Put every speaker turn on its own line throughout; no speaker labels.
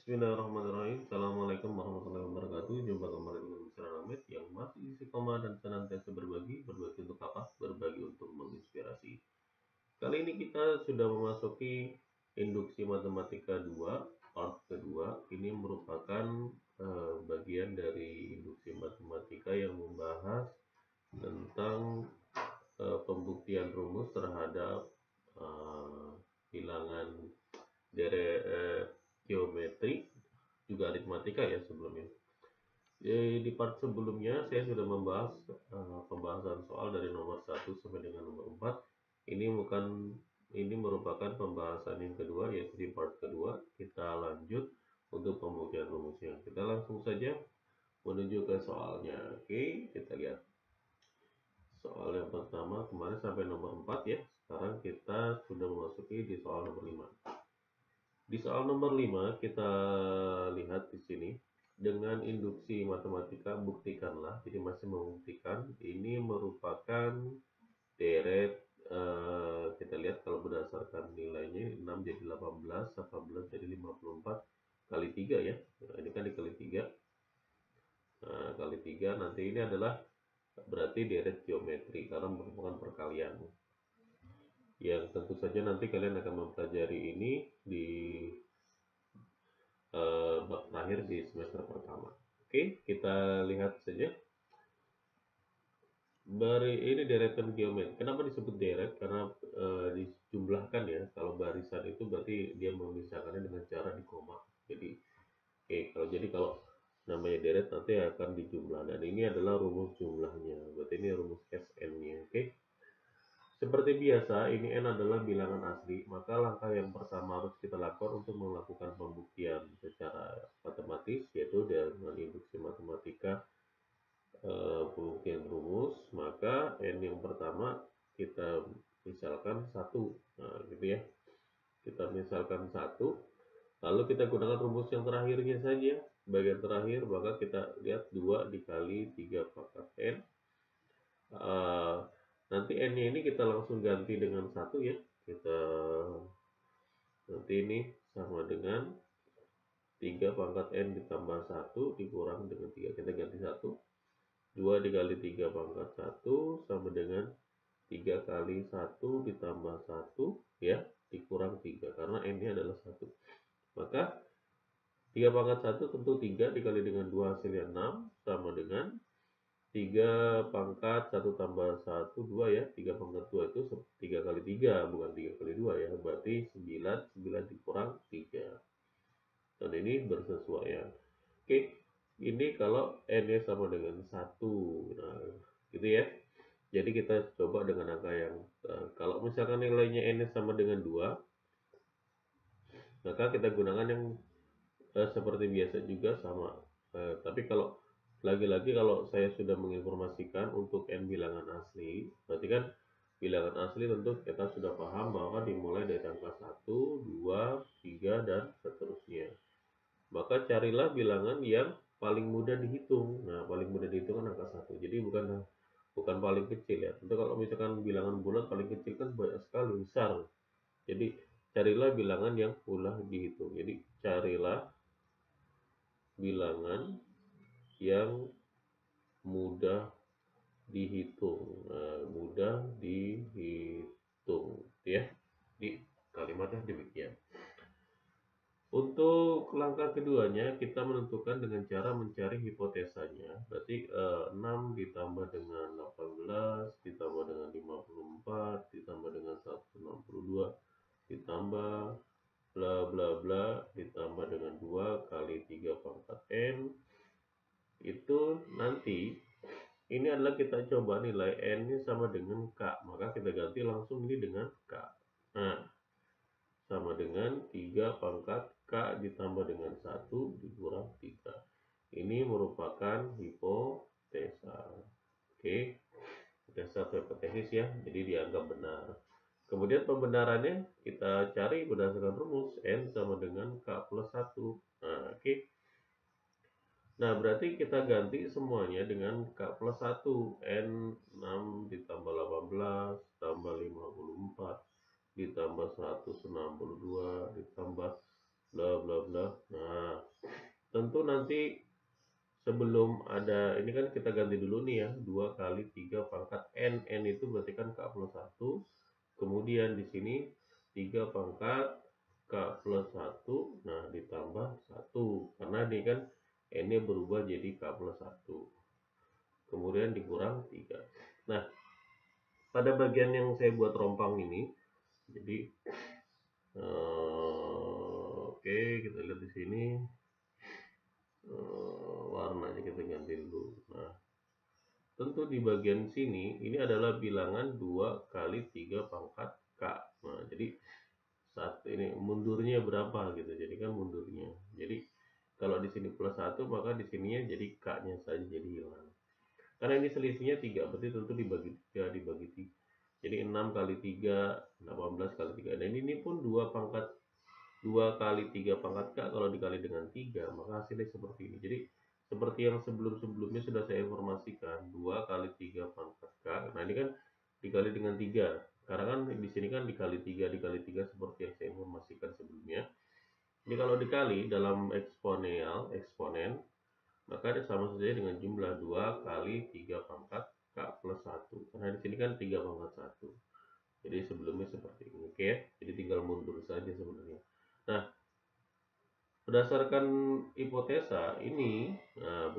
Bismillahirrahmanirrahim. Assalamualaikum warahmatullahi wabarakatuh. Jumpa kembali dengan Mr. Hamid yang masih istiqomah dan senantiasa berbagi. Berbagi untuk apa? Berbagi untuk menginspirasi. Kali ini kita sudah memasuki induksi matematika 2, part kedua. Ini merupakan bagian dari induksi matematika yang membahas tentang pembuktian rumus terhadap bilangan geometri juga aritmatika ya sebelumnya. Di part sebelumnya saya sudah membahas pembahasan soal dari nomor 1 sampai dengan nomor 4. Ini merupakan pembahasan yang kedua, yaitu di part kedua. Kita lanjut untuk pembuktian rumusnya. Kita langsung saja menuju ke soalnya. Oke, kita lihat. Soal yang pertama kemarin sampai nomor 4 ya. Sekarang kita sudah memasuki di soal nomor 5. Di soal nomor 5 kita lihat di sini, dengan induksi matematika buktikanlah. Jadi masih membuktikan, ini merupakan deret. Kita lihat kalau berdasarkan nilainya 6 jadi 18, 18 jadi 54 kali 3 ya. Nah, ini kan dikali 3. Nah, kali 3 nanti ini adalah berarti deret geometri karena merupakan perkalian. Yang tentu saja nanti kalian akan mempelajari ini di bab terakhir di semester pertama. Oke, kita lihat saja. Ini deretan geometri. Kenapa disebut deret? Karena dijumlahkan ya. Kalau barisan itu berarti dia memisahkannya dengan cara di koma. Jadi, kalau namanya deret nanti akan dijumlah. Dan ini adalah rumus jumlahnya. Berarti ini rumus Sn-nya. Oke. Seperti biasa, ini N adalah bilangan asli, maka langkah yang pertama harus kita lakukan untuk melakukan pembuktian secara matematis, yaitu dengan induksi matematika pembuktian rumus. Maka N yang pertama kita misalkan 1, nah gitu ya, kita misalkan 1, lalu kita gunakan rumus yang terakhirnya saja, bagian terakhir, maka kita lihat 2 dikali 3 pangkat N. Nanti N-nya ini kita langsung ganti dengan 1 ya. Nanti ini sama dengan 3 pangkat N ditambah 1 dikurang dengan 3. Kita ganti 1. 2 dikali 3 pangkat 1 sama dengan 3 kali 1 ditambah 1 ya, dikurang 3. Karena N-nya adalah 1. Maka 3 pangkat 1 tentu 3 dikali dengan 2 hasilnya 6 sama dengan 3 pangkat 1 tambah 1, 2 ya. 3 pangkat 2 itu 3 kali 3, bukan 3 kali 2 ya. Berarti 9, 9 dikurang 3. Dan ini bersesuaian. Oke, ini kalau N-nya sama dengan 1. Nah, gitu ya. Jadi kita coba dengan angka yang, kalau misalkan nilainya N-nya sama dengan 2, maka kita gunakan yang seperti biasa juga sama. Tapi kalau lagi-lagi kalau saya sudah menginformasikan untuk N bilangan asli, berarti kan bilangan asli tentu kita sudah paham bahwa dimulai dari angka 1, 2, 3, dan seterusnya. Maka carilah bilangan yang paling mudah dihitung. Nah, paling mudah dihitung kan angka 1. Jadi bukan paling kecil ya. Tentu kalau misalkan bilangan bulat paling kecil kan banyak sekali, besar. Jadi carilah bilangan yang mudah dihitung. Jadi carilah bilangan yang mudah dihitung. Nah, mudah dihitung ya, di kalimatnya demikian. Untuk langkah keduanya kita menentukan dengan cara mencari hipotesanya. Berarti 6 ditambah dengan 18 ditambah dengan 54 ditambah dengan 162 ditambah bla bla bla ditambah dengan 2 kali 3 pangkat N. Itu nanti ini adalah kita coba nilai N-nya sama dengan K, maka kita ganti langsung ini dengan K. Nah, sama dengan 3 pangkat K ditambah dengan 1 dikurang 3. Ini merupakan hipotesa. Oke, hipotesa atau hipotesis ya, jadi dianggap benar. Kemudian pembenarannya kita cari berdasarkan rumus N sama dengan K plus 1. Nah, oke. Nah, berarti kita ganti semuanya dengan K plus 1. N 6 ditambah 18 tambah 54 ditambah 162 ditambah bla bla bla. Nah, nanti sebelum ada ini kan kita ganti dulu nih ya, 2 kali 3 pangkat n itu berarti kan k plus 1, kemudian di sini 3 pangkat k plus 1, nah ditambah 1 karena ini kan n-nya berubah jadi k plus 1, kemudian dikurang 3. Nah, pada bagian yang saya buat rompang ini, jadi oke, kita lihat di sini. Warnanya kita ganti dulu. Nah, tentu di bagian sini ini adalah bilangan 2 kali 3 pangkat k. Nah, jadi saat ini mundurnya berapa gitu. Jadi kan mundurnya. Jadi kalau di sini plus 1 maka di sininya jadi k-nya saja jadi hilang. Karena ini selisihnya 3, berarti tentu dibagi 3 dibagi 3. Jadi 6 kali 3, 18 kali 3. Dan ini pun 2 kali 3 pangkat k kalau dikali dengan 3, maka hasilnya seperti ini. Jadi seperti yang sebelum-sebelumnya sudah saya informasikan, 2 kali 3 pangkat k. Nah, ini kan dikali dengan 3. Karena kan di sini kan dikali 3 seperti yang saya informasikan sebelumnya. Ini kalau dikali dalam eksponen, maka sama saja dengan jumlah 2 kali 3 pangkat k plus 1. Karena di sini kan 3 pangkat 1. Jadi sebelumnya seperti ini, oke ya. Jadi tinggal mundur saja sebenarnya. Nah, berdasarkan hipotesa ini kan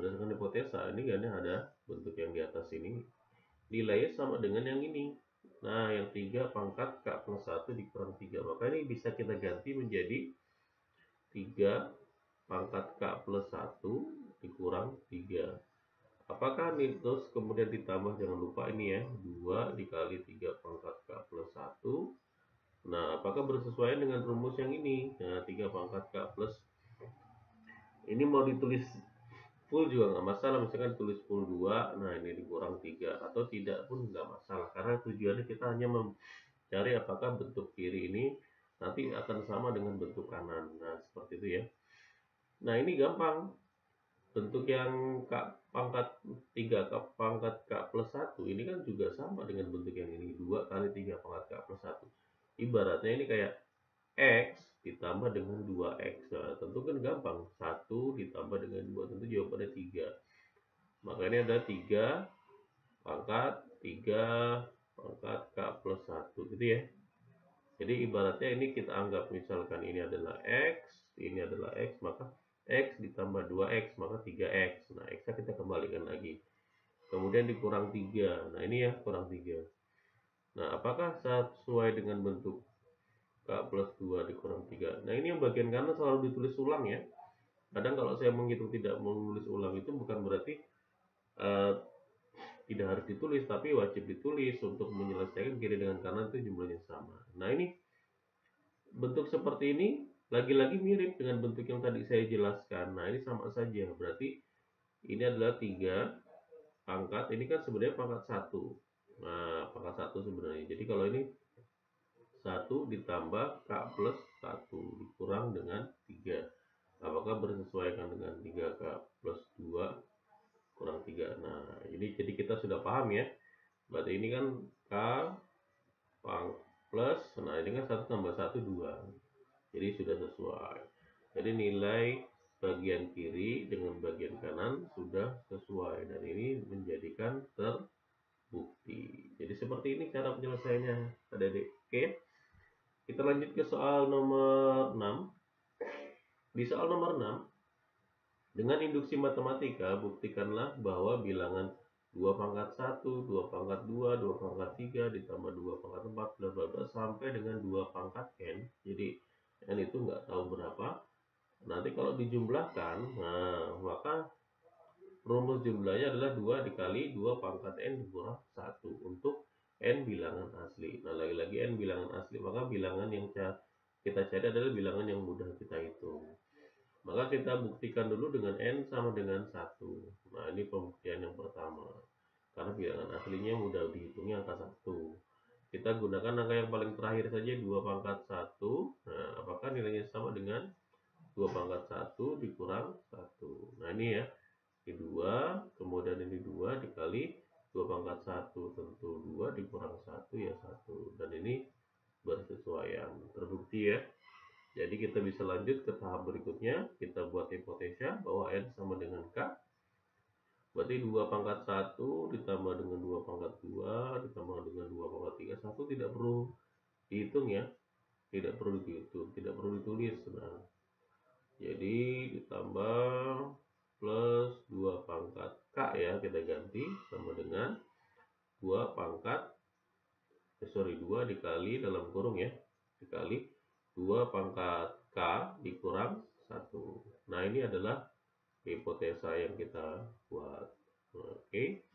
ada bentuk yang di atas ini nilainya sama dengan yang ini. Nah, yang 3 pangkat k plus 1 dikurang 3, maka ini bisa kita ganti menjadi 3 pangkat k plus 1 dikurang 3. Apakah ini terus kemudian ditambah, jangan lupa ini ya, 2 dikali 3 pangkat k plus 1. Nah, apakah bersesuaian dengan rumus yang ini? Nah, 3 pangkat k plus, ini mau ditulis full juga nggak masalah, misalkan tulis full 2, nah ini dikurang 3, atau tidak pun nggak masalah, karena tujuannya kita hanya mencari apakah bentuk kiri ini nanti akan sama dengan bentuk kanan. Nah, seperti itu ya. Nah, ini gampang. Bentuk yang k pangkat 3 k pangkat k plus 1 ini kan juga sama dengan bentuk yang ini, 2 kali 3 pangkat k plus 1. Ibaratnya ini kayak x ditambah dengan 2x. Nah, tentu kan gampang. 1 ditambah dengan 2, tentu jawabannya 3. Maka ini ada 3 pangkat k plus 1 gitu ya. Jadi ibaratnya ini kita anggap misalkan ini adalah x, maka x ditambah 2x, maka 3x. Nah, x kita kembalikan lagi. Kemudian dikurang 3. Nah, ini ya, kurang 3. Nah, apakah sesuai dengan bentuk k plus 2 dikurang 3? Nah, ini yang bagian kanan selalu ditulis ulang ya. Kadang kalau saya menghitung tidak menulis ulang itu bukan berarti tidak harus ditulis, tapi wajib ditulis untuk menyelesaikan kiri dengan kanan itu jumlahnya sama. Nah, ini bentuk seperti ini lagi-lagi mirip dengan bentuk yang tadi saya jelaskan. Nah, ini sama saja. Berarti ini adalah 3 pangkat, ini kan sebenarnya pangkat 1. Nah, pangkat 1 sebenarnya. Jadi kalau ini 1 ditambah k plus 1 dikurang dengan 3. Apakah bersesuaian dengan 3k plus 2 kurang 3. Nah, ini jadi kita sudah paham ya. Berarti ini kan k plus, nah ini kan 1 tambah 1 2. Jadi sudah sesuai. Jadi nilai bagian kiri dengan bagian kanan sudah sesuai, dan ini menjadikan terbukti. Jadi seperti ini cara penyelesaiannya, adik-adik. Oke. Kita lanjut ke soal nomor 6. Di soal nomor 6, dengan induksi matematika, buktikanlah bahwa bilangan 2 pangkat 1, 2 pangkat 2, 2 pangkat 3, ditambah 2 pangkat 4, bla bla bla, sampai dengan 2 pangkat n. Jadi n itu nggak tahu berapa. Nanti kalau dijumlahkan, nah maka rumus jumlahnya adalah 2 dikali 2 pangkat n dikurang 1 untuk n bilangan asli. Nah, lagi-lagi n bilangan asli, maka bilangan yang kita cari adalah bilangan yang mudah kita hitung. Maka kita buktikan dulu dengan n sama dengan 1. Nah, ini pembuktian yang pertama. Karena bilangan aslinya mudah dihitungnya angka 1. Kita gunakan angka yang paling terakhir saja, 2 pangkat 1. Nah, apakah nilainya sama dengan 2 pangkat 1 dikurang 1. Nah, ini ya. Ini 2, kemudian ini 2 dikali 2 pangkat 1. Tentu 2 dikurang 1 ya 1. Dan ini bersesuaian. Terbukti ya. Jadi kita bisa lanjut ke tahap berikutnya, kita buat hipotesa bahwa N sama dengan K. Berarti 2 pangkat 1 ditambah dengan 2 pangkat 2 ditambah dengan 2 pangkat 3. 1 tidak perlu dihitung ya. Tidak perlu dihitung, tidak perlu ditulis. Nah, jadi ditambah plus 2 pangkat K ya, kita ganti sama dengan 2 pangkat 2 dikali dalam kurung ya, dikali 2 pangkat K dikurang 1. Nah, ini adalah hipotesa yang kita buat. Oke.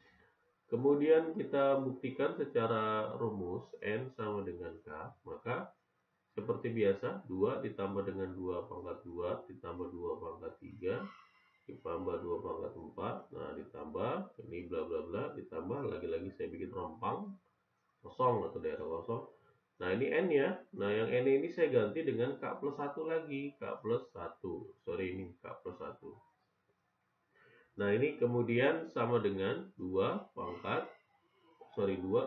Kemudian kita buktikan secara rumus N sama dengan K. Maka seperti biasa, 2 ditambah dengan 2 pangkat 2 ditambah 2 pangkat 3 ditambah 2 pangkat 4. Nah, ditambah ini bla bla bla, ditambah lagi-lagi saya bikin rompang kosong atau daerah kosong. Nah, ini N ya. Nah, yang N ini saya ganti dengan K plus 1 lagi. K plus 1. Sorry, ini K plus 1. Nah, ini kemudian sama dengan 2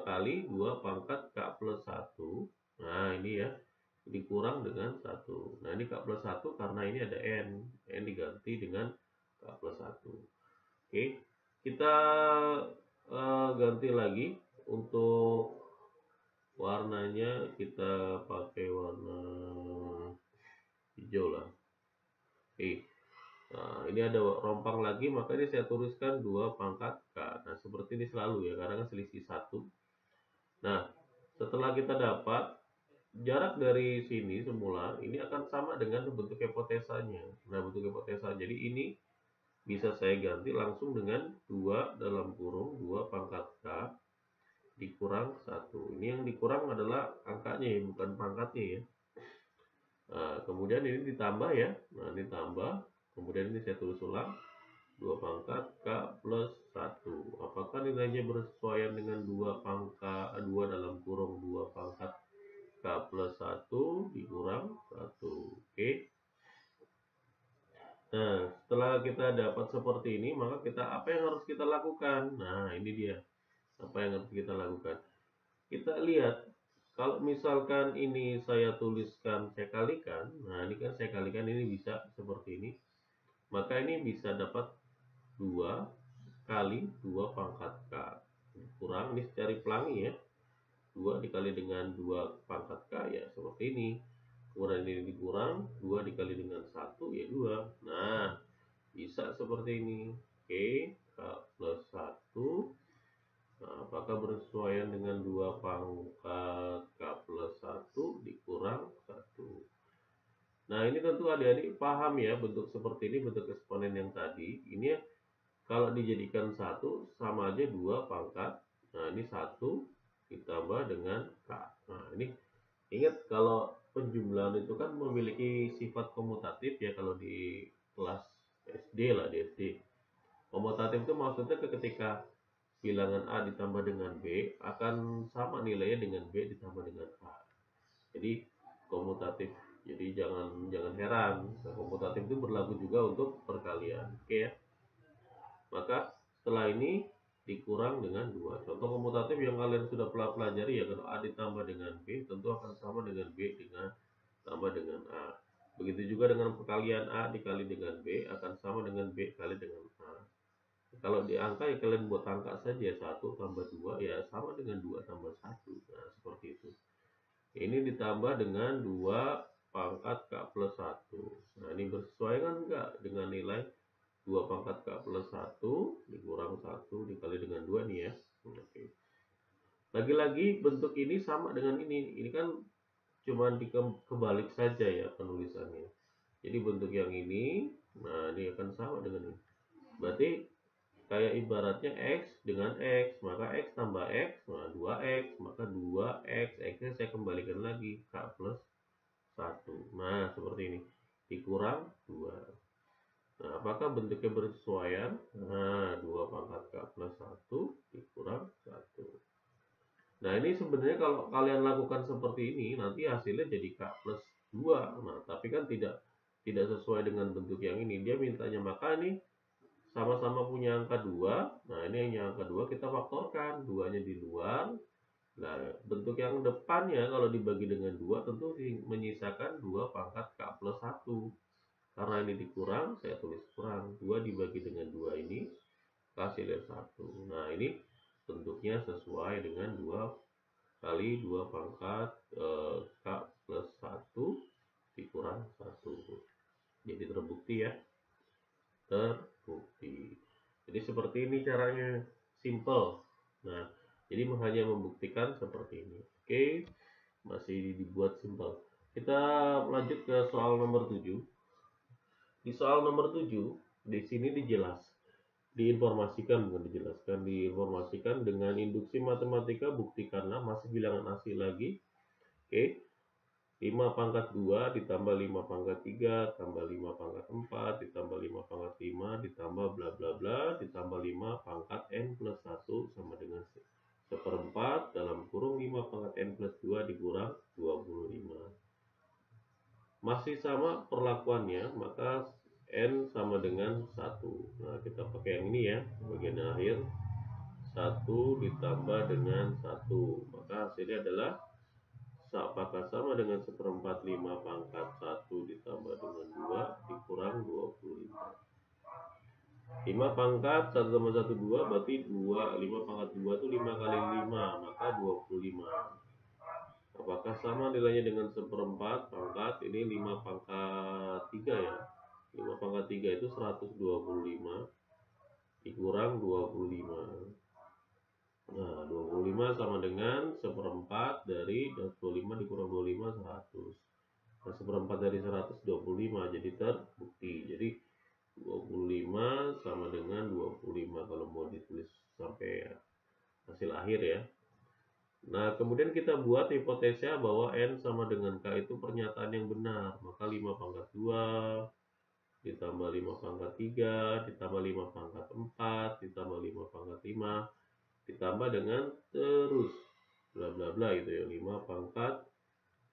kali 2 pangkat K plus 1. Nah, ini ya. Dikurang dengan 1. Nah, ini K plus 1 karena ini ada N. N diganti dengan K plus 1. Oke. Kita ganti lagi untuk warnanya, kita pakai warna hijau lah. Oke. Nah, ini ada rompang lagi, maka ini saya tuliskan 2 pangkat K. Nah, seperti ini selalu ya, karena kan selisih 1. Nah, setelah kita dapat jarak dari sini semula, ini akan sama dengan bentuk hipotesanya. Nah, bentuk hipotesa. Jadi ini bisa saya ganti langsung dengan 2 dalam kurung 2 pangkat K dikurang 1. Ini yang dikurang adalah angkanya ya, bukan pangkatnya ya. Nah, kemudian ini ditambah ya. Nah, ini tambah. Kemudian ini saya tulis ulang 2 pangkat K plus 1. Apakah nilainya bersesuaian dengan 2 pangkat 2 dalam kurung 2 pangkat K plus 1 dikurang 1. Oke. Nah, setelah kita dapat seperti ini, maka apa yang harus kita lakukan? Nah, ini dia. Apa yang harus kita lakukan? Kita lihat, kalau misalkan ini saya tuliskan, saya kalikan. Nah, ini kan saya kalikan, ini bisa seperti ini. Maka ini bisa dapat 2 kali 2 pangkat K. Kurang, ini cari pelangi ya. 2 dikali dengan 2 pangkat K ya, seperti ini. Kemudian ini dikurang, 2 dikali dengan 1 ya 2. Nah, bisa seperti ini. Oke, K plus 1. Nah, apakah bersesuaian dengan 2 pangkat K plus 1 dikurang 1. Nah, ini tentu adik-adik paham ya, bentuk seperti ini, bentuk eksponen yang tadi. Ini kalau dijadikan 1 sama aja 2 pangkat. Nah, ini 1 ditambah dengan K. Nah, ini ingat kalau penjumlahan itu kan memiliki sifat komutatif ya, kalau di kelas SD lah, di SD. Komutatif itu maksudnya ketika bilangan A ditambah dengan B akan sama nilainya dengan B ditambah dengan A. Jadi komutatif. Jadi jangan heran. Nah, komutatif itu berlaku juga untuk perkalian. Oke ya. Maka setelah ini dikurang dengan 2. Contoh komutatif yang kalian sudah pelajari ya, kalau A ditambah dengan B tentu akan sama dengan B dengan tambah dengan A. Begitu juga dengan perkalian A dikali dengan B akan sama dengan B kali dengan A. Kalau di angka ya kalian buat angka saja, 1 tambah 2 ya sama dengan 2 tambah 1. Nah, seperti itu. Ini ditambah dengan 2 pangkat K plus 1. Nah, ini bersesuaian enggak dengan nilai 2 pangkat K plus 1 dikurang 1 dikali dengan 2 nih ya. Oke. Lagi-lagi bentuk ini sama dengan ini. Ini kan cuma kebalik saja ya penulisannya. Jadi bentuk yang ini, nah ini akan sama dengan ini. Berarti kayak ibaratnya X dengan X, maka X tambah X, nah 2X, maka 2X, X-nya saya kembalikan lagi, K plus 1. Nah, seperti ini. Dikurang 2. Nah, apakah bentuknya bersesuaian? Nah, 2 pangkat K plus 1 dikurang 1. Nah, ini sebenarnya kalau kalian lakukan seperti ini, nanti hasilnya jadi K plus 2. Nah, tapi kan tidak sesuai dengan bentuk yang ini. Dia mintanya, maka ini sama-sama punya angka 2. Nah, ini yang angka 2 kita faktorkan. 2-nya di luar. Nah, bentuk yang depannya kalau dibagi dengan 2 tentu menyisakan 2 pangkat K plus 1. Karena ini dikurang, saya tulis kurang. 2 dibagi dengan 2 ini hasilnya 1. Nah, ini bentuknya sesuai dengan 2 kali 2 pangkat K plus 1 dikurang 1. Jadi terbukti ya. Terbukti. Jadi seperti ini caranya. Simple. Nah, jadi hanya membuktikan seperti ini. Oke, masih dibuat simple. Kita lanjut ke soal nomor 7. Di soal nomor 7, di sini diinformasikan dengan induksi matematika buktikanlah, masih bilangan asli lagi. Oke. 5 pangkat 2 ditambah 5 pangkat 3 tambah 5 pangkat 4 ditambah 5 pangkat 5 ditambah bla bla bla ditambah 5 pangkat n plus 1 sama dengan 1/4 dalam kurung 5 pangkat n plus 2 dikurang 25. Masih sama perlakuannya, maka n sama dengan 1. Nah, kita pakai yang ini ya, bagian akhir. 1 ditambah dengan 1, maka hasilnya adalah apakah sama dengan 1/4 5 pangkat 1 ditambah dengan 2 dikurang 25. 5 pangkat 1 tambah 1 2 berarti 2. 5 pangkat 2 itu 5 kali 5, maka 25. Apakah sama nilainya dengan 1/4 pangkat ini 5 pangkat 3 ya. 5 pangkat 3 itu 125 dikurang 25. Nah, 25 sama dengan 1/4 dari 25 dikurang 25 100. Nah, 1/4 dari 100 25, jadi terbukti. Jadi 25 sama dengan 25 kalau mau ditulis sampai hasil akhir ya. Nah, kemudian kita buat hipotesa bahwa n sama dengan k itu pernyataan yang benar. Maka 5 pangkat 2 ditambah 5 pangkat 3 ditambah 5 pangkat 4 ditambah 5 pangkat 5 ditambah dengan terus bla bla bla gitu ya, 5 pangkat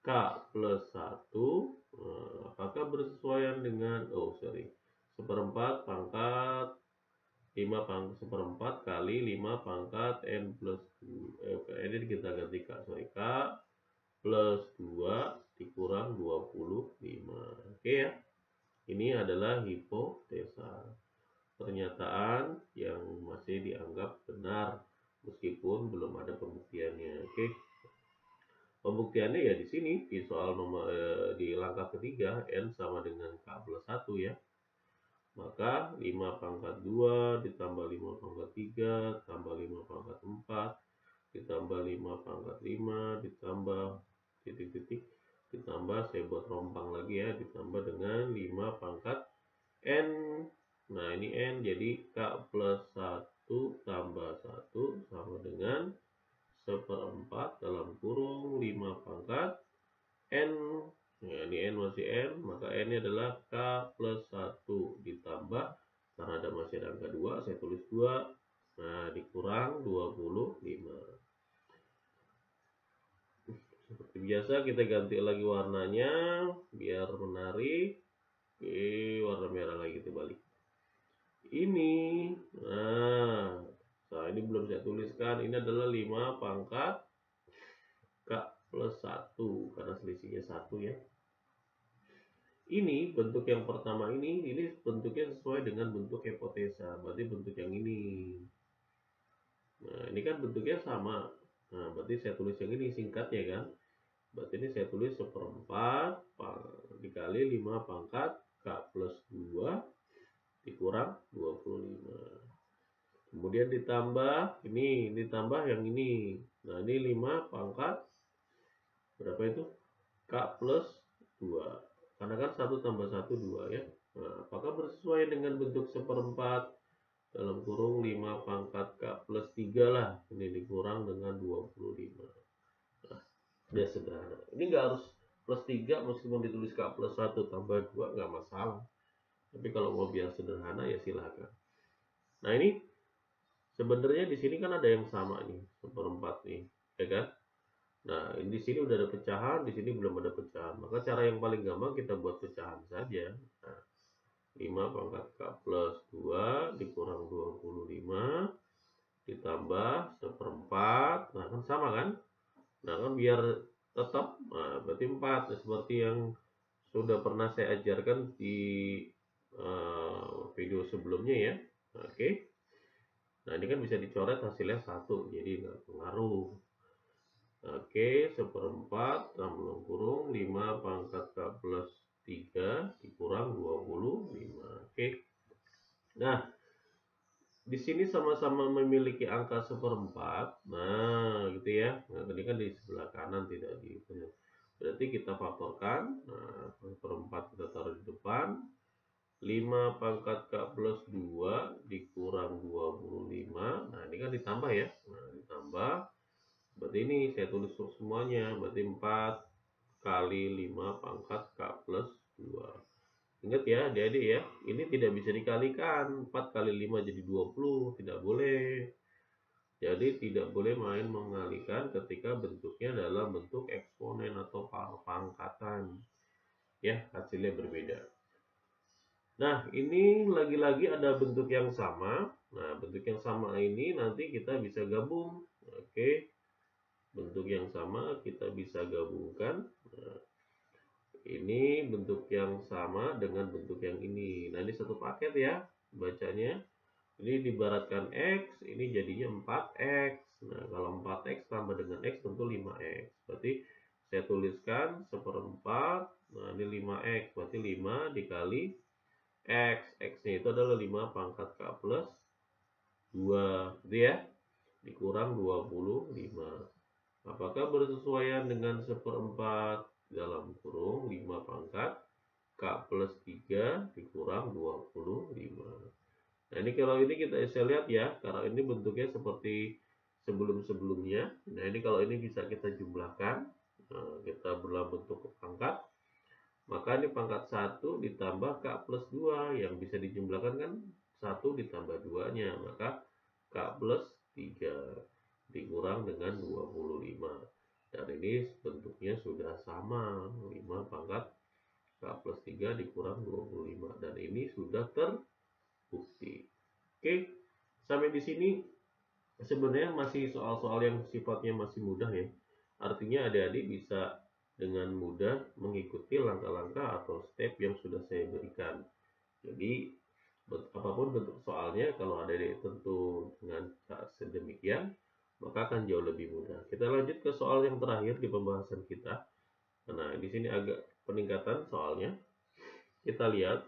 K plus 1. Apakah bersesuaian dengan 1/4 pangkat 5 pangkat 1/4 kali 5 pangkat n plus 2, ini kita ganti K plus 2 dikurang 25. Oke ya, ini adalah hipotesa, pernyataan yang masih dianggap benar meskipun belum ada pembuktiannya. Oke. Pembuktiannya ya di sini di soal nomor di langkah ketiga, n sama dengan k plus 1 ya. Maka 5 pangkat 2 ditambah 5 pangkat 3 tambah 5 pangkat 4 ditambah 5 pangkat 5 ditambah titik-titik ditambah, saya buat rompang lagi ya, ditambah dengan 5 pangkat n. Nah, ini n, jadi k plus 1 tambah 1 sama dengan 1/4 dalam kurung 5 pangkat n. Nah, ini n masih n, maka n nya adalah k plus 1 ditambah, karena ada masih ada angka 2, saya tulis 2. Nah, dikurang 25. Seperti biasa kita ganti lagi warnanya biar menarik. Oke, warna merah lagi kita balik. Ini, nah ini belum saya tuliskan. Ini adalah 5 pangkat K plus 1 karena selisihnya 1 ya. Ini bentuk yang pertama ini bentuknya sesuai dengan bentuk hipotesa, berarti bentuk yang ini. Nah, ini kan bentuknya sama. Nah, berarti saya tulis yang ini singkatnya kan. Berarti ini saya tulis 1/4 dikali 5 pangkat K plus 2 dikurang 25. Kemudian ditambah ini, ditambah yang ini. Nah, ini 5 pangkat berapa itu? K plus 2. Karena kan 1 tambah 1 2 ya. Nah, apakah bersesuaian dengan bentuk 1/4 dalam kurung 5 pangkat K plus 3 lah. Ini dikurang dengan 25. Nah, udah sederhana. Ini nggak harus plus 3, meskipun ditulis K plus 1 tambah 2 nggak masalah. Tapi kalau mau biar sederhana ya silakan. Nah, ini sebenarnya di sini kan ada yang sama nih, 1/4 nih, ya kan? Nah, di sini udah ada pecahan, di sini belum ada pecahan. Maka cara yang paling gampang kita buat pecahan saja. Nah, 5 pangkat K plus 2 dikurang 25 ditambah 1/4. Nah, kan sama kan? Nah kan biar tetap, nah berarti 4 seperti yang sudah pernah saya ajarkan di video sebelumnya ya. Oke. Nah ini kan bisa dicoret hasilnya 1, jadi nggak pengaruh. Oke, 1/4 dalam kurung 5 pangkat K plus 3 dikurang 25. Oke. Nah, di sini sama-sama memiliki angka 1/4. Nah, gitu ya. Nah, tadi kan di sebelah kanan tidak di berarti kita faktorkan. Nah, 1/4 kita taruh di depan. 5 pangkat K plus 2 dikurang 25. Nah, ini kan ditambah ya. Nah, ditambah. Berarti ini saya tulis semuanya. Berarti 4 kali 5 pangkat K plus 2. Ingat ya adik-adik ya, ini tidak bisa dikalikan. 4 kali 5 jadi 20, tidak boleh. Jadi tidak boleh main mengalikan ketika bentuknya dalam bentuk eksponen atau pangkatan. Ya, hasilnya berbeda. Nah, ini lagi-lagi ada bentuk yang sama. Nah, bentuk yang sama ini nanti kita bisa gabung. Oke, bentuk yang sama kita bisa gabungkan. Nah, ini bentuk yang sama dengan bentuk yang ini. Nah, ini satu paket ya bacanya. Ini diibaratkan X, ini jadinya 4X. Nah, kalau 4X tambah dengan X tentu 5X. Berarti saya tuliskan 1/4. Nah, ini 5X. Berarti 5 dikali X. X-nya itu adalah 5 pangkat K plus 2. Gitu ya. Dikurang 25. Apakah bersesuaian dengan 1/4 dalam kurung 5 pangkat K plus 3 dikurang 25. Nah ini kalau ini kita bisa lihat ya, karena ini bentuknya seperti sebelum-sebelumnya. Nah ini kalau ini bisa kita jumlahkan, nah, kita dalam bentuk pangkat, maka ini pangkat 1 ditambah K plus 2 yang bisa dijumlahkan kan 1 ditambah 2-nya, maka K plus 3 dikurang dengan 25. Dan ini bentuknya sudah sama, 5 pangkat K plus 3 dikurang 25. Dan ini sudah terbukti. Oke, sampai di sini sebenarnya masih soal-soal yang sifatnya masih mudah ya. Artinya adik-adik bisa dengan mudah mengikuti langkah-langkah atau step yang sudah saya berikan. Jadi apapun bentuk soalnya, kalau adik-adik tentu dengan sedemikian, maka akan jauh lebih mudah. Kita lanjut ke soal yang terakhir di pembahasan kita. Nah, di sini agak peningkatan soalnya. Kita lihat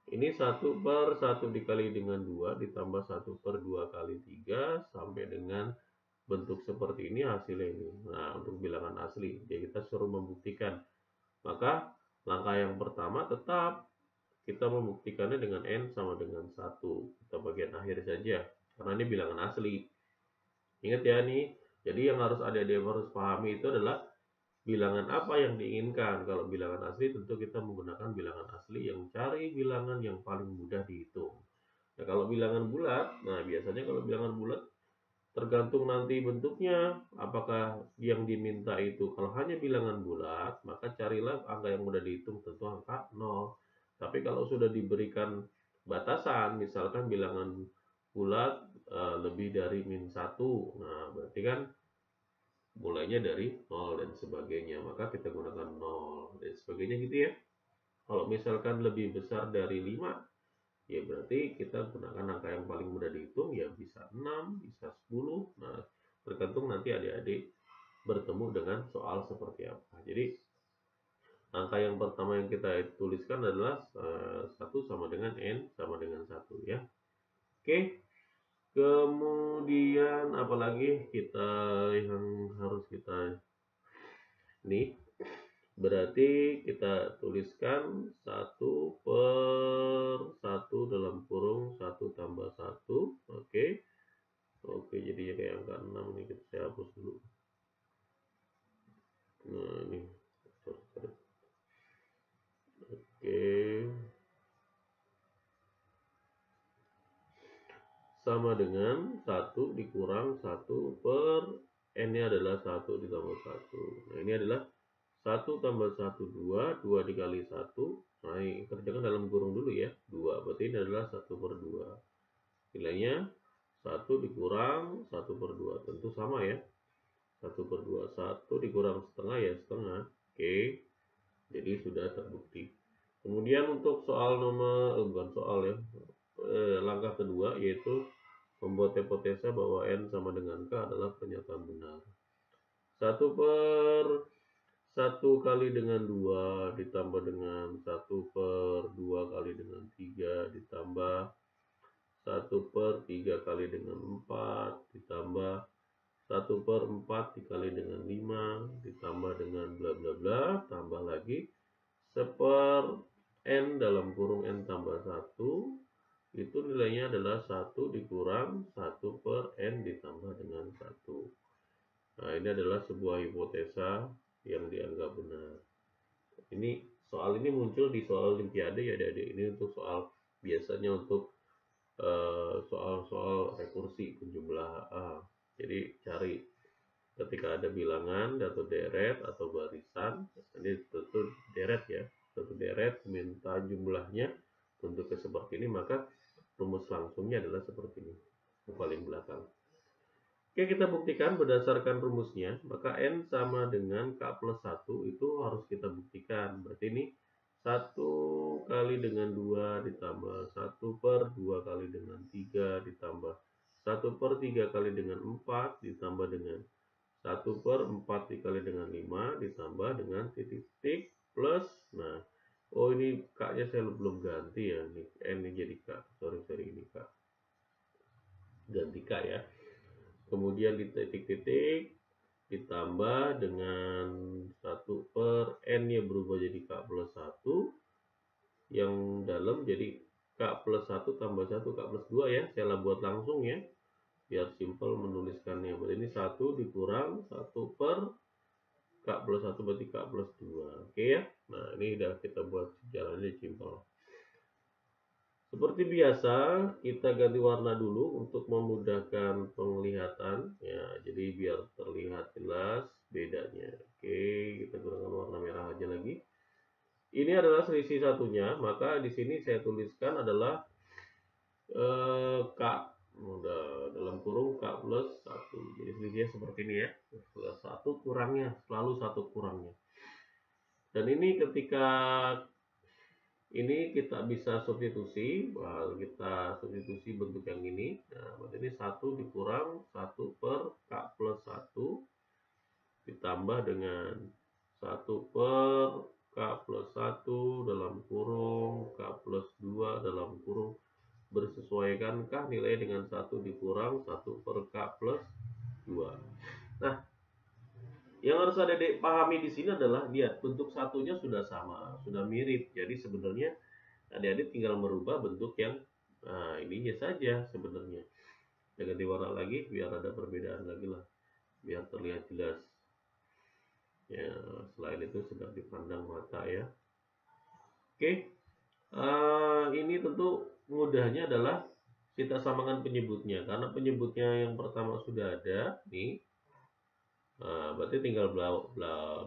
ini 1/1 dikali dengan 2 ditambah 1/2 kali 3 sampai dengan bentuk seperti ini hasilnya ini. Nah, untuk bilangan asli, jadi kita suruh membuktikan. Maka langkah yang pertama tetap kita membuktikannya dengan N sama dengan 1. Kita bagian akhir saja, karena ini bilangan asli. Ingat ya nih, jadi yang harus adik-adik harus pahami itu adalah bilangan apa yang diinginkan. Kalau bilangan asli tentu kita menggunakan bilangan asli yang cari bilangan yang paling mudah dihitung. Nah, kalau bilangan bulat, nah biasanya kalau bilangan bulat tergantung nanti bentuknya, apakah yang diminta itu. Kalau hanya bilangan bulat, maka carilah angka yang mudah dihitung, tentu angka 0. Tapi kalau sudah diberikan batasan, misalkan bilangan bulat lebih dari -1, nah berarti kan mulainya dari 0 dan sebagainya, maka kita gunakan 0 dan sebagainya gitu ya. Kalau misalkan lebih besar dari 5, ya berarti kita gunakan angka yang paling mudah dihitung, ya bisa 6, bisa 10. Nah, tergantung nanti adik-adik bertemu dengan soal seperti apa. Jadi angka yang pertama yang kita tuliskan adalah 1 sama dengan N sama dengan 1 ya. Oke. Kemudian apalagi kita yang harus kita ini, berarti kita tuliskan 1/1 dalam kurung 1 tambah 1. Oke. Oke, jadinya kayak angka 6 ini, saya hapus dulu. Nah, ini. Oke. Sama dengan 1 dikurang 1 per N-nya adalah 1 ditambah 1. Nah, ini adalah 1 tambah 1, 2. 2 dikali 1. Nah, ini kerjakan dalam kurung dulu ya. 2. Berarti ini adalah 1/2. Nilainya 1 dikurang 1/2. Tentu sama ya. 1/2, 1 dikurang setengah ya setengah. Oke, jadi sudah terbukti. Kemudian untuk soal nomor, bukan soal ya, langkah kedua yaitu membuat hipotesa bahwa N sama dengan K adalah pernyataan benar. 1/1 kali dengan 2 ditambah dengan 1/2 kali dengan 3 ditambah 1/3 kali dengan 4 ditambah 1/4 dikali dengan 5 ditambah dengan bla bla bla, tambah lagi 1/n dalam kurung N tambah 1, itu nilainya adalah 1 dikurang 1/n ditambah dengan 1. Nah, ini adalah sebuah hipotesa yang dianggap benar. Ini soal ini muncul di soal olimpiade ya adik-adik. Ini untuk soal biasanya untuk soal-soal rekursi penjumlahan. Jadi cari ketika ada bilangan atau deret atau barisan, ini tentu deret ya, satu deret minta jumlahnya bentuknya seperti ini, maka rumus langsungnya adalah seperti ini, yang paling belakang. Oke, kita buktikan berdasarkan rumusnya, maka N sama dengan K plus 1 itu harus kita buktikan. Berarti ini 1 kali dengan 2 ditambah 1/2 kali dengan 3 ditambah 1/3 kali dengan 4 ditambah dengan 1/4 dikali dengan 5 ditambah dengan titik-titik plus. Nah, oh ini K-nya saya belum ganti ya, ini N ini jadi K. Sorry ini K. Ganti K ya. Kemudian di titik-titik ditambah dengan 1/n nya berubah jadi K plus 1, yang dalam jadi K plus 1 tambah 1 K plus 2 ya, saya buat langsung ya biar simpel menuliskannya. Berarti ini 1 dikurang 1 per K plus 1 berarti K plus 2. Oke ya, nah ini udah kita buat jalannya simpel. Seperti biasa, kita ganti warna dulu untuk memudahkan penglihatan ya, jadi biar terlihat jelas bedanya. Oke, kita gunakan warna merah aja lagi. Ini adalah selisih satunya, maka di sini saya tuliskan adalah K udah dalam kurung K plus 1. Jadi selisihnya seperti ini ya. Plus 1 kurangnya, selalu 1 kurangnya. Dan ini ketika ini kita bisa substitusi, kita substitusi bentuk yang ini. Nah, berarti ini 1 dikurang 1 per K plus 1 ditambah dengan 1 per K plus 1 dalam kurung K plus 2 dalam kurung, bersesuaikankah nilai dengan 1 dikurang 1 per K plus 2. Nah, yang harus adik-adik pahami di sini adalah lihat bentuk satunya sudah sama, sudah mirip. Jadi sebenarnya adik-adik tinggal merubah bentuk yang ininya saja sebenarnya. Saya ganti warna lagi biar ada perbedaan lagi lah, biar terlihat jelas. Ya, selain itu sedang dipandang mata ya. Oke, ini tentu mudahnya adalah kita samakan penyebutnya, karena penyebutnya yang pertama sudah ada nih. Nah, berarti tinggal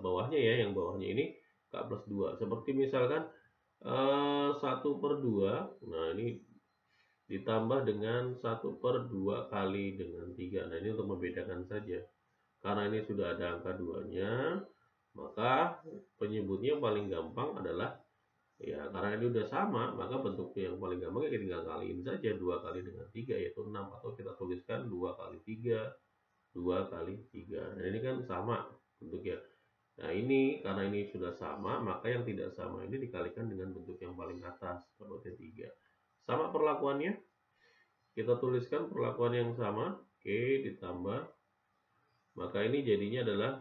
bawahnya ya, yang bawahnya ini K plus 2. Seperti misalkan 1/2, nah ini ditambah dengan 1/2 kali dengan 3. Nah, ini untuk membedakan saja. Karena ini sudah ada angka 2-nya, maka penyebutnya yang paling gampang adalah, ya karena ini udah sama, maka bentuknya yang paling gampang ya tinggal kaliin saja 2 kali dengan 3 yaitu 6, atau kita tuliskan 2 kali 3, 2 kali 3. Nah, ini kan sama bentuknya. Nah, ini karena ini sudah sama, maka yang tidak sama ini dikalikan dengan bentuk yang paling atas, seperti 3. Sama perlakuannya, kita tuliskan perlakuan yang sama, oke, ditambah, maka ini jadinya adalah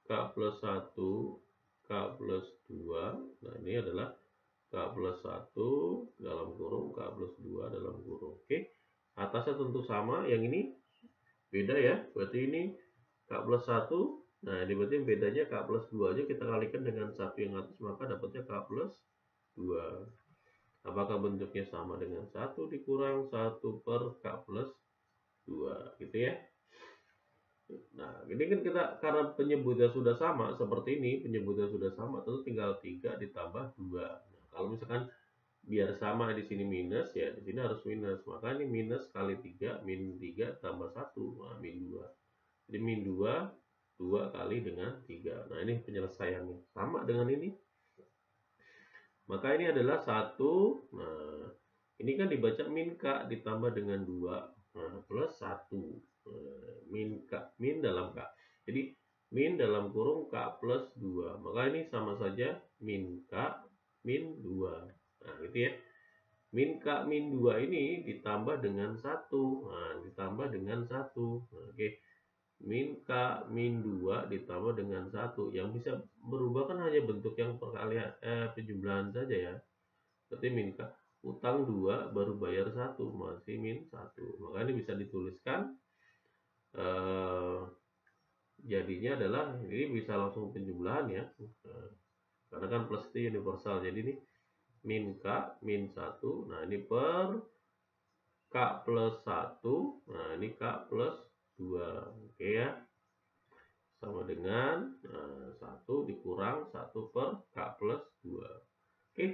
K plus 1, K plus 2, nah ini adalah K plus 1 dalam kurung, K plus 2 dalam kurung. Oke, atasnya tentu sama, yang ini beda ya, berarti ini K plus 1, nah ini berarti bedanya K plus 2 aja kita kalikan dengan 1 yang atas, maka dapatnya K plus 2. Apakah bentuknya sama dengan 1 dikurang 1 per K plus 2 gitu ya. Nah, ini kan kita karena penyebutnya sudah sama seperti ini, penyebutnya sudah sama, tentu tinggal 3 ditambah 2. Nah, kalau misalkan biar sama di sini minus ya, di sini harus minus. Maka ini minus kali 3, min 3 tambah 1, nah, min 2. Jadi min 2 2 kali dengan 3. Nah, ini penyelesaiannya. Sama dengan ini. Maka ini adalah 1. Nah, ini kan dibaca min K ditambah dengan 2. Nah, plus 1. Min K, min dalam K. Jadi, min dalam kurung K plus 2. Maka ini sama saja min K min 2. Nah, gitu ya. Min K min 2 ini ditambah dengan 1. Nah, ditambah dengan 1. Nah, oke. Min K min 2 ditambah dengan 1. Yang bisa berubah kan hanya bentuk yang perkalian penjumlahan saja ya. Berarti min K utang 2 baru bayar 1 masih min 1. Maka ini bisa dituliskan jadinya adalah ini bisa langsung penjumlahan ya. Karena kan plus itu universal. Jadi ini min K min 1. Nah, ini per K plus 1. Nah, ini K plus 2. Oke ya. Sama dengan 1 dikurang 1 per K plus 2. Oke.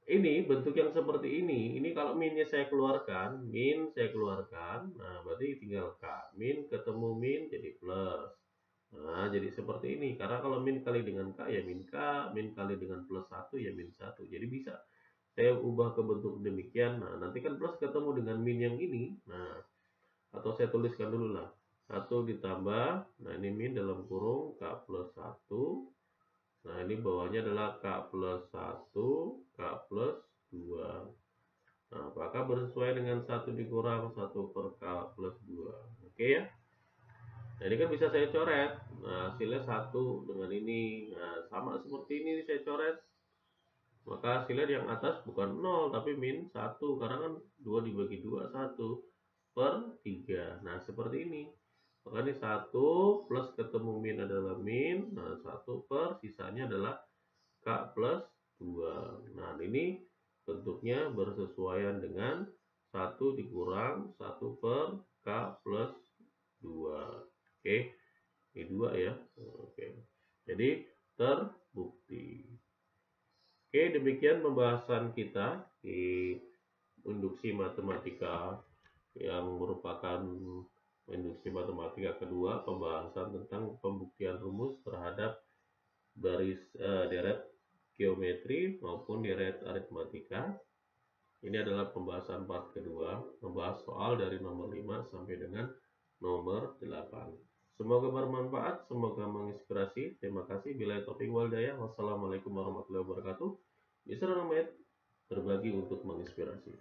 Ini bentuk yang seperti ini. Ini kalau minnya saya keluarkan, min saya keluarkan. Nah, berarti tinggal K. Min ketemu min jadi plus. Nah, jadi seperti ini. Karena kalau min kali dengan K ya min K, min kali dengan plus 1 ya min 1. Jadi bisa saya ubah ke bentuk demikian. Nah, nanti kan plus ketemu dengan min yang ini. Nah, atau saya tuliskan dulu lah. 1 ditambah, nah ini min dalam kurung K plus 1. Nah, ini bawahnya adalah K plus 1, K plus 2. Nah, apakah bersesuaian dengan 1 dikurang 1 per K plus 2. Oke ya. Nah, ini kan bisa saya coret. Nah, hasilnya 1 dengan ini. Nah, sama seperti ini saya coret. Maka hasilnya yang atas bukan 0 tapi min 1. Karena kan 2 dibagi 2, 1 per 3. Nah, seperti ini. Maka ini 1 plus ketemu min adalah min. Nah, 1 per sisanya adalah K plus 2. Nah, ini bentuknya bersesuaian dengan 1 dikurang 1 per K plus 2. Oke, ini 2 ya. Oke, jadi terbukti. Oke, demikian pembahasan kita di induksi matematika yang merupakan induksi matematika kedua, pembahasan tentang pembuktian rumus terhadap deret geometri maupun deret aritmatika. Ini adalah pembahasan part kedua, membahas soal dari nomor 5 sampai dengan nomor 8. Semoga bermanfaat, semoga menginspirasi. Terima kasih. Bila taufiq wal hidayah. Wassalamualaikum warahmatullahi wabarakatuh. Bisa berbagi untuk menginspirasi.